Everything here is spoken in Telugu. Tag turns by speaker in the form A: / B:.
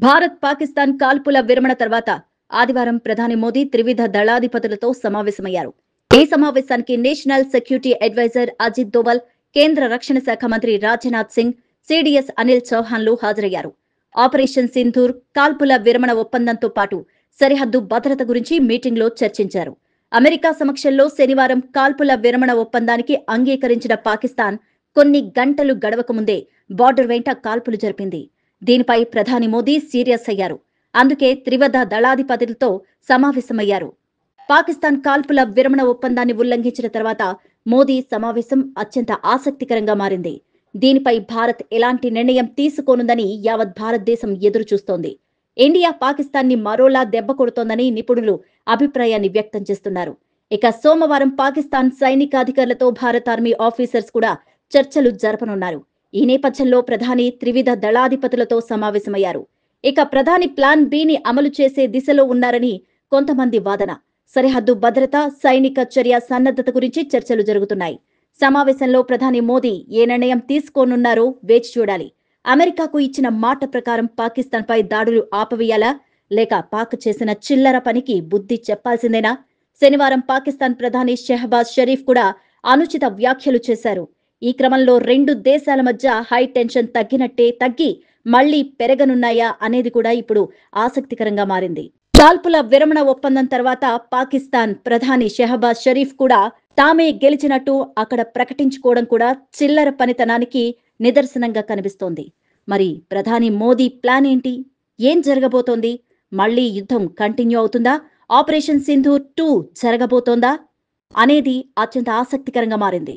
A: భారత్ పాకిస్తాన్ కాల్పుల విరమణ తర్వాత ఆదివారం ప్రధాని మోదీ త్రివిధ దళాధిపతులతో సమావేశమయ్యారు. ఈ సమావేశానికి national security advisor Ajit Doval, కేంద్ర రక్షణ శాఖ మంత్రి రాజ్నాథ్ సింగ్, సిడిఎస్ అనిల్ చౌహాన్లు హాజరయ్యారు. ఆపరేషన్ సింధూర్, కాల్పుల విరమణ ఒప్పందంతో పాటు సరిహద్దు భద్రత గురించి మీటింగ్లో చర్చించారు. అమెరికా సమక్షంలో శనివారం కాల్పుల విరమణ ఒప్పందానికి అంగీకరించిన పాకిస్తాన్ కొన్ని గంటలు గడవక ముందే బార్డర్ వెంట కాల్పులు జరిపింది. దీనిపై ప్రధాని మోదీ సీరియస్ అయ్యారు. అందుకే త్రివిధ దళాధిపతులతో సమావేశమయ్యారు. పాకిస్తాన్ కాల్పుల విరమణ ఒప్పందాన్ని ఉల్లంఘించిన తర్వాత మోదీ సమావేశం అత్యంత ఆసక్తికరంగా మారింది. దీనిపై భారత్ ఎలాంటి నిర్ణయం తీసుకోనుందని యావత్ భారతదేశం ఎదురు చూస్తోంది. ఇండియా పాకిస్తాన్ని మరోలా దెబ్బ కొడుతోందని నిపుణులు అభిప్రాయాన్ని వ్యక్తం చేస్తున్నారు. ఇక సోమవారం పాకిస్తాన్ సైనికాధికారులతో భారత ఆర్మీ ఆఫీసర్స్ కూడా చర్చలు జరపనున్నారు. ఈ నేపథ్యంలో ప్రధాని త్రివిధ దళాధిపతులతో సమావేశమయ్యారు. ఇక ప్రధాని ప్లాన్ బిని అమలు చేసే దిశలో ఉన్నారని కొంతమంది వాదన. సరిహద్దు భద్రత, సైనిక చర్య సన్నద్ధత గురించి చర్చలు జరుగుతున్నాయి. సమావేశంలో ప్రధాని మోదీ ఏ నిర్ణయం తీసుకోనున్నారో వేచి చూడాలి. అమెరికాకు ఇచ్చిన మాట ప్రకారం పాకిస్తాన్పై దాడులు ఆపవేయాలా, లేక పాక్ చేసిన చిల్లర పనికి బుద్ధి చెప్పాల్సిందేనా? శనివారం పాకిస్తాన్ ప్రధాని షెహబాజ్ షరీఫ్ కూడా అనుచిత వ్యాఖ్యలు చేశారు. ఈ క్రమంలో రెండు దేశాల మధ్య హై టెన్షన్ తగ్గి మళ్లీ పెరగనున్నాయా అనేది కూడా ఇప్పుడు ఆసక్తికరంగా మారింది. కాల్పుల విరమణ ఒప్పందం తర్వాత పాకిస్తాన్ ప్రధాని షెహబాజ్ షరీఫ్ కూడా తామే గెలిచినట్టు అక్కడ ప్రకటించుకోవడం కూడా చిల్లర పనితనానికి నిదర్శనంగా కనిపిస్తోంది. మరి ప్రధాని మోదీ ప్లాన్ ఏంటి? ఏం జరగబోతోంది? మళ్లీ యుద్ధం కంటిన్యూ అవుతుందా? ఆపరేషన్ సింధూర్ 2 జరగబోతోందా అనేది అత్యంత ఆసక్తికరంగా మారింది.